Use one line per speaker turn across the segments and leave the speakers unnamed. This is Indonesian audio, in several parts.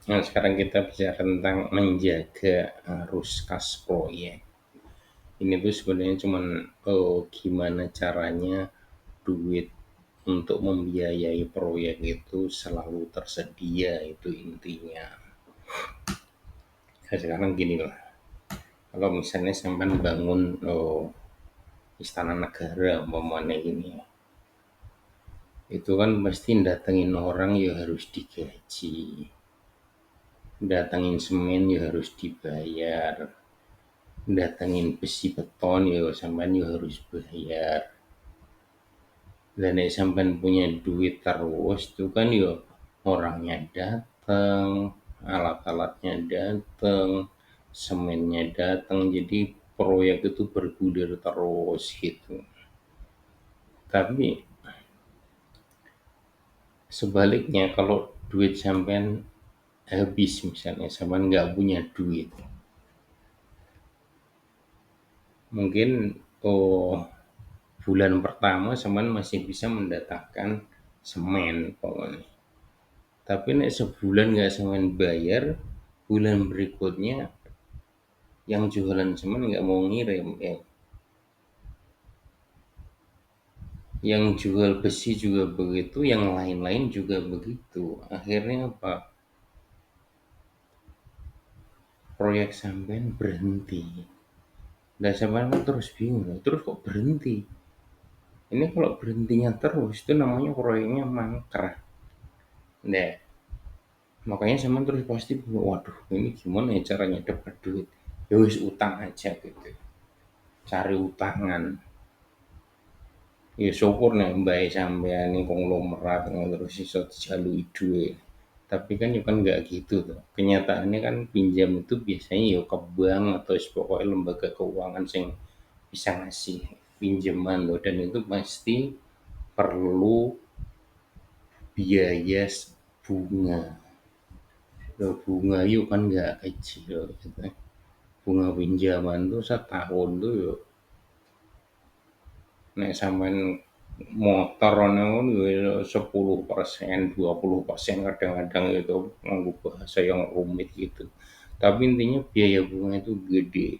Nah, sekarang kita bicara tentang menjaga arus kas proyek. Ini tuh sebenarnya cuman gimana caranya duit untuk membiayai proyek itu selalu tersedia, itu intinya. Nah, sekarang gini lah, kalau misalnya sampai bangun istana negara umpamanya gini, itu kan pasti datengin orang ya harus digaji, datengin semen ya harus dibayar, datengin besi beton ya sampean ya harus bayar. Dan nek sampean punya duit terus itu kan ya orangnya datang, alat-alatnya datang, semennya datang, jadi proyek itu bergulir terus gitu. Tapi sebaliknya kalau duit sampean habis, misalnya sampean nggak punya duit, mungkin bulan pertama sampean masih bisa mendatangkan semen pokoknya. Tapi nek sebulan nggak sampean bayar, bulan berikutnya yang jualan semen nggak mau ngirim, ya. Yang jual besi juga begitu, yang lain-lain juga begitu. Akhirnya apa? Proyek sampean berhenti. Dan sampean kan terus bingung, terus kok berhenti? Ini kalau berhentinya terus itu namanya proyeknya mangkrak. Nah, makanya sampean terus pasti, waduh ini gimana ya caranya dapat duit? Ya wis utang aja gitu. Cari utangan. Ya syukur nek mbae sampean ning konglomerat ngono terus iso dijaluki dhuwit. Tapi kan ya kan nggak gitu tuh. Kenyataannya kan pinjam itu biasanya ya ke bank atau pokoknya lembaga keuangan yang bisa ngasih pinjaman loh, dan itu pasti perlu biaya bunga. Loh, bunga yuk kan nggak kecil gitu. Bunga pinjaman tuh setahun tuh yuk nek sampean motor ngono ya 10%, 20% kadang-kadang itu nganggo bahasa yang rumit gitu. Tapi intinya biaya bunga itu gede.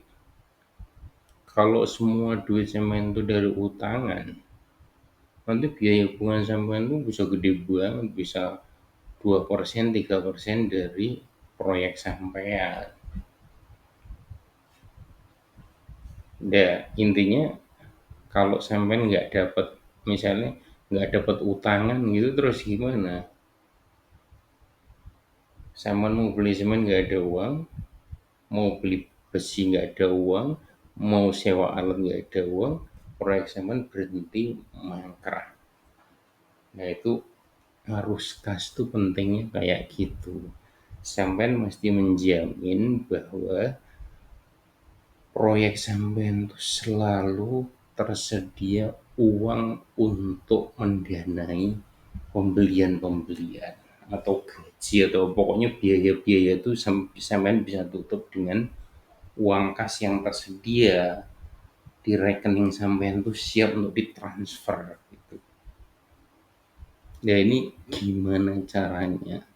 Kalau semua duit sampean itu dari utangan, nanti biaya bunga sampean itu bisa gede banget, bisa 2%, 3% dari proyek sampean. Ya, intinya kalau sampean nggak dapat, misalnya nggak dapat utangan gitu, terus gimana? Sampean mau beli semen nggak ada uang, mau beli besi nggak ada uang, mau sewa alat nggak ada uang, proyek sampean berhenti, mangkrak. Nah itu arus kas tuh pentingnya kayak gitu. Sampean mesti menjamin bahwa proyek sampean tuh selalu tersedia uang untuk mendanai pembelian-pembelian atau gaji atau pokoknya biaya-biaya itu sampean bisa tutup dengan uang kas yang tersedia di rekening sampean tuh siap untuk ditransfer gitu. Ya ini gimana caranya?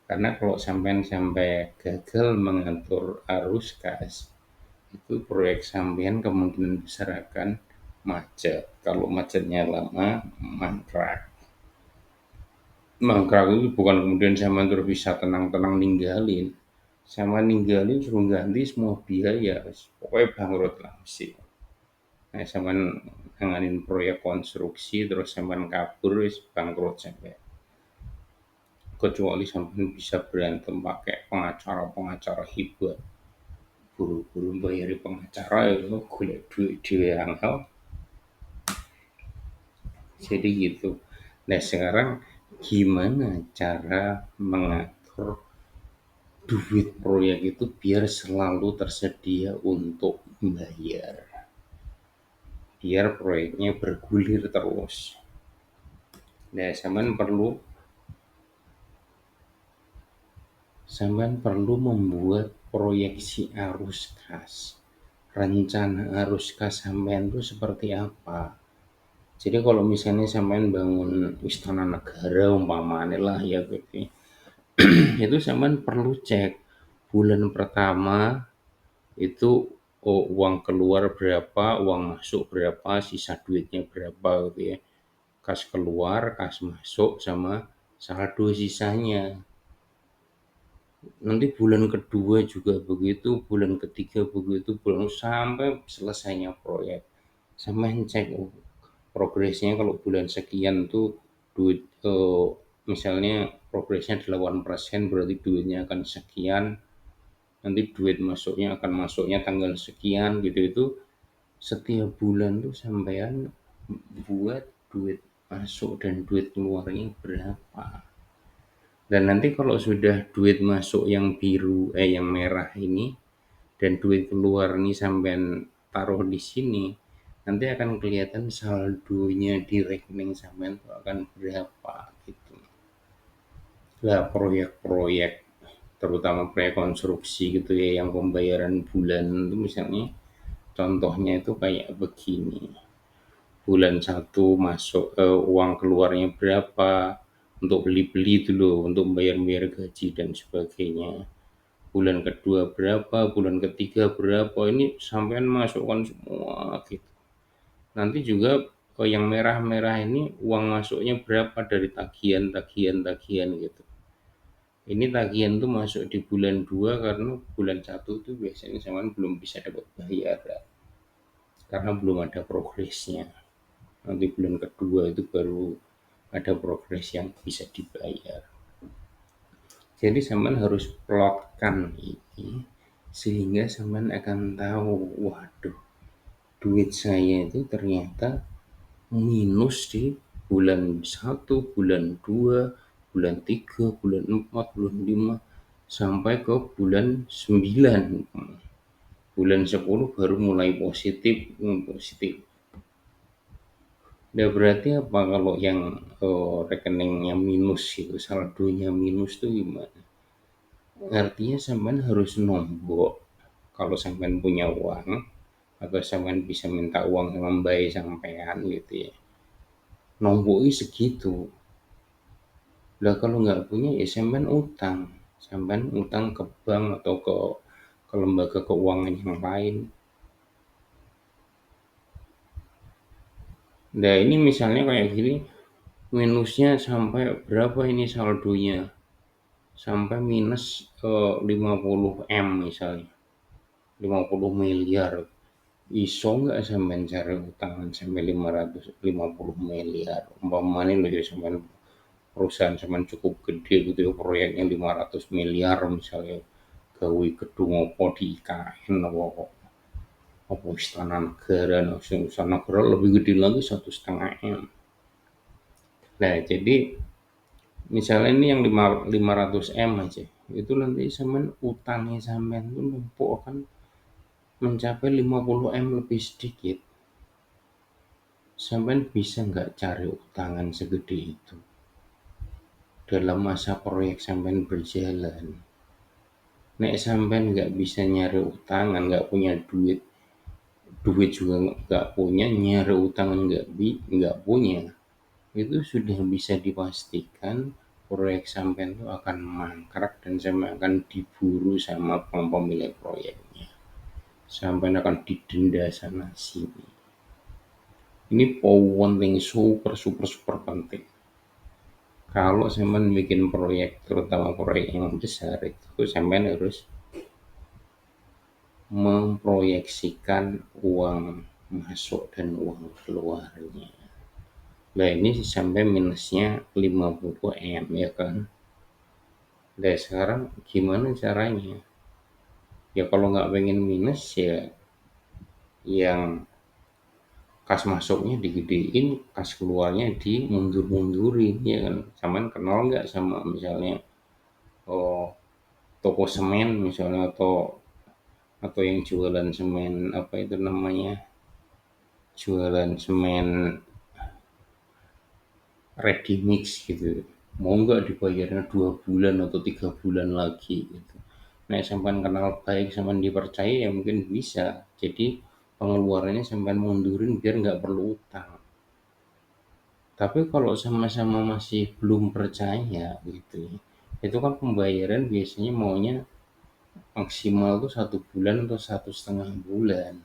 Karena kalau sampean sampai gagal mengatur arus kas, itu proyek sampean kemungkinan besar akan macet. Kalau macetnya lama, mangkrak. Mangkrak itu bukan kemudian sampean terus bisa tenang-tenang ninggalin. Sama ninggalin suruh ganti semua biaya, pokoknya bangkrut lah mesti. Nah, sampean nanganin proyek konstruksi terus sampean kabur wis bangkrut sampai. Kecuali sampean bisa berantem pakai pengacara-pengacara hebat, buru-buru bayari pengacara itu golek duit dhewe angel, jadi gitu. Nah sekarang gimana cara mengatur duit proyek itu biar selalu tersedia untuk membayar, biar proyeknya bergulir terus. Nah sampean perlu membuat proyeksi arus kas, rencana arus kas sampean itu seperti apa. Jadi kalau misalnya sampean bangun istana negara umpamanya lah ya gitu, itu sampean perlu cek bulan pertama itu, oh, uang keluar berapa, uang masuk berapa, sisa duitnya berapa gitu ya. Kas keluar, kas masuk, sama saldo sisanya. Nanti bulan kedua juga begitu, bulan ketiga begitu, bulan sampai selesainya proyek. Sampean cek, oh, progresnya kalau bulan sekian tuh duit, misalnya progresnya 8% berarti duitnya akan sekian, nanti duit masuknya akan masuknya tanggal sekian gitu. Itu setiap bulan tuh sampean buat duit masuk dan duit keluarnya berapa. Dan nanti kalau sudah duit masuk yang biru, yang merah ini, dan duit keluar nih sampean taruh di sini, nanti akan kelihatan saldonya di rekening sampean tuh akan berapa gitu. Lah proyek-proyek, terutama proyek konstruksi gitu ya, yang pembayaran bulan itu misalnya contohnya itu kayak begini. Bulan satu masuk, uang keluarnya berapa untuk beli-beli dulu, untuk bayar-bayar gaji dan sebagainya. Bulan kedua berapa, bulan ketiga berapa, ini sampean masukkan semua gitu. Nanti juga yang merah-merah ini uang masuknya berapa dari tagihan gitu. Ini tagihan tuh masuk di bulan 2 karena bulan satu tuh biasanya sampean belum bisa dapat bayaran karena belum ada progresnya. Nanti bulan kedua itu baru ada progres yang bisa dibayar. Jadi sampean harus plotkan ini sehingga sampean akan tahu, waduh, duit saya itu ternyata minus di bulan satu, bulan 2, bulan 3, bulan 4, bulan 5, sampai ke bulan 9. Bulan 10 baru mulai positif, positif. Nah, berarti apa kalau yang, rekeningnya minus itu, saldonya minus tuh gimana? Artinya sampean harus nombok kalau sampean punya uang atau sampean bisa minta uang sama mbae sampean gitu ya. Nomboknya segitu. Lah kalau nggak punya ya sampean utang. Sampean utang ke bank atau ke lembaga keuangan yang lain. Nah ini misalnya kayak gini, minusnya sampai berapa ini saldonya? Sampai minus, 50 M misalnya, 50 miliar. Iso nggak sampean cari utangan sampai 550 miliar? Umpamanya lo ya sampean perusahaan sampean cukup gede gitu ya, proyeknya 500 miliar misalnya, gawe gedung apa di IKN apa istana negara, nah istana negara lebih gede lagi 1,5 M. Nah jadi misalnya ini yang 500 M aja, itu nanti sampean utangnya sampean tuh numpuk akan mencapai 50 M lebih sedikit. Sampean bisa nggak cari utangan segede itu dalam masa proyek sampean berjalan? Nek sampean nggak bisa nyari utangan, nggak punya duit, duit juga nggak punya, nyari utangan nggak punya, itu sudah bisa dipastikan proyek sampean itu akan mangkrak dan sampean akan diburu sama pemilik proyeknya. Sampean akan didenda sana sini. Ini penting, super super super penting. Kalau sampean bikin proyek, terutama proyek yang besar, itu sampean harus memproyeksikan uang masuk dan uang keluarnya. Nah ini sampai minusnya 50 M ya kan. Nah sekarang gimana caranya? Ya kalau nggak pengen minus ya yang kas masuknya digedein, kas keluarnya dimundur-mundurin ya kan. Sampean kenal nggak sama misalnya, oh, toko semen misalnya, atau yang jualan semen, apa itu namanya, jualan semen ready mix gitu, mau nggak dibayarnya 2 bulan atau 3 bulan lagi gitu. Nah sampean kenal baik, sampean dipercaya, ya mungkin bisa jadi pengeluarannya sampean mundurin biar nggak perlu utang. Tapi kalau sama-sama masih belum percaya gitu ya, Itu kan pembayaran biasanya maunya maksimal tuh 1 bulan atau 1,5 bulan.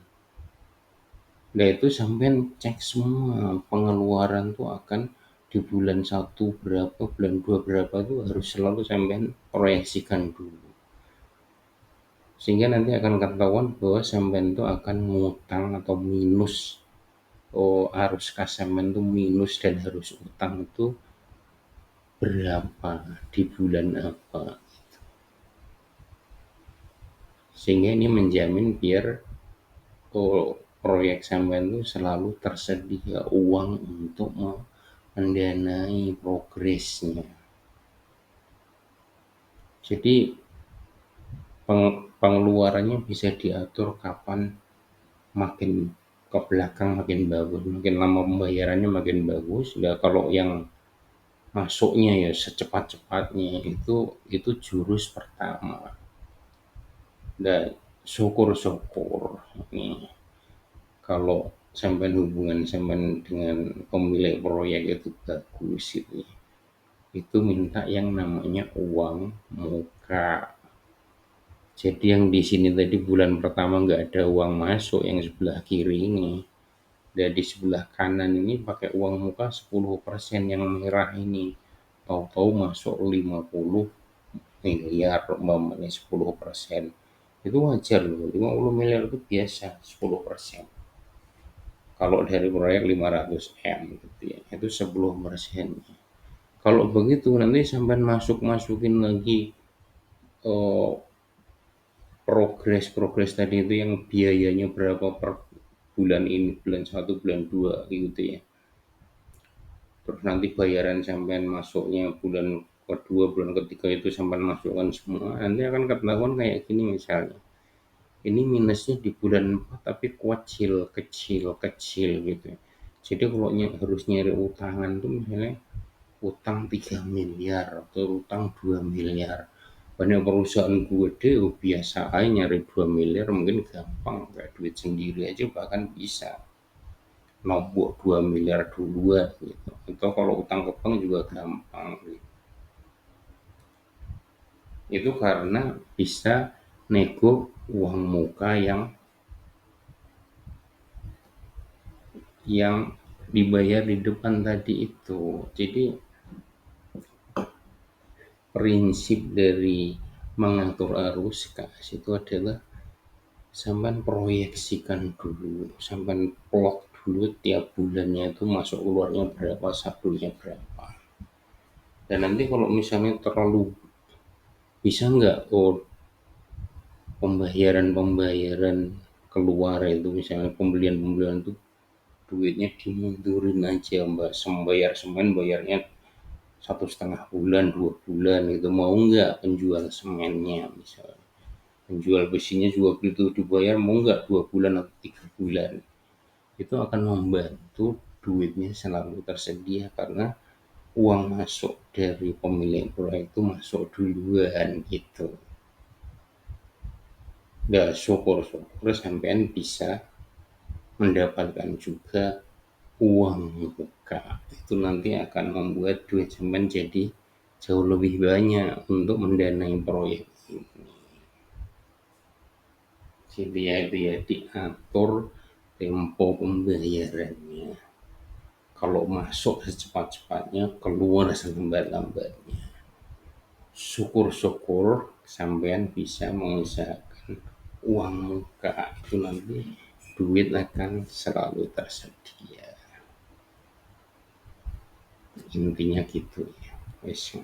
Nah itu sampean cek semua pengeluaran tuh akan di bulan 1 berapa, bulan 2 berapa tuh harus selalu sampean proyeksikan dulu. Sehingga nanti akan ketahuan bahwa sampean tuh akan ngutang atau minus. Oh, harus kas sampean tuh minus dan harus utang itu berapa di bulan apa. Sehingga ini menjamin biar proyek sampean itu selalu tersedia uang untuk mendanai progresnya. Jadi pengeluarannya bisa diatur kapan makin ke belakang makin bagus, makin lama pembayarannya makin bagus. Nah, kalau yang masuknya ya secepat-cepatnya itu jurus pertama. Dan syukur-syukur nih kalau sampai hubungan sampai dengan pemilik proyek itu bagus gitu ya. Itu minta yang namanya uang muka. Jadi yang di sini tadi bulan pertama nggak ada uang masuk yang sebelah kiri ini. Dan di sebelah kanan ini pakai uang muka 10% yang merah ini. Tahu-tahu masuk 50 miliar umpamanya 10%. Itu wajar loh, 50 miliar itu biasa 10%. Kalau dari proyek 500 M gitu ya, itu 10%. Kalau begitu nanti sampai masukin lagi eh, progres tadi itu yang biayanya berapa per bulan ini, bulan 1, bulan 2 gitu ya. Terus nanti bayaran sampean masuknya bulan kedua, bulan ketiga itu sampean masukkan semua. Nanti akan ketahuan kayak gini misalnya. Ini minusnya di bulan 4 tapi kecil gitu ya. Jadi kalau harus nyari utangan tuh misalnya utang 3 miliar atau utang 2 miliar. Banyak perusahaan gede biasa aja nyari 2 miliar mungkin gampang, kayak duit sendiri aja bahkan bisa nombok 2 miliar duluan gitu. Atau kalau utang ke bank juga gampang gitu. Itu karena bisa nego uang muka yang dibayar di depan tadi itu. Jadi prinsip dari mengatur arus kas itu adalah sampai proyeksikan dulu, sampai plot dulu tiap bulannya itu masuk keluarnya berapa, saldonya berapa. Dan nanti kalau misalnya terlalu bisa nggak pembayaran keluar itu misalnya pembelian itu duitnya dimundurin aja mbak, sembayar semen bayarnya 1,5 bulan 2 bulan itu, mau nggak penjual semennya misalnya, penjual besinya juga begitu dibayar mau nggak 2 bulan atau 3 bulan. Itu akan membantu duitnya selalu tersedia karena uang masuk dari pemilik proyek itu masuk duluan gitu. Dan syukur-syukur sampean bisa mendapatkan juga uang muka. Itu nanti akan membuat duit sampean jadi jauh lebih banyak untuk mendanai proyek ini. Jadi ya itu ya diatur tempo pembayarannya. Kalau masuk secepat-cepatnya, keluar selambat-lambatnya. Syukur-syukur sampean bisa mengusahakan uang muka itu nanti duit akan selalu tersedia. Intinya gitu ya. Wes.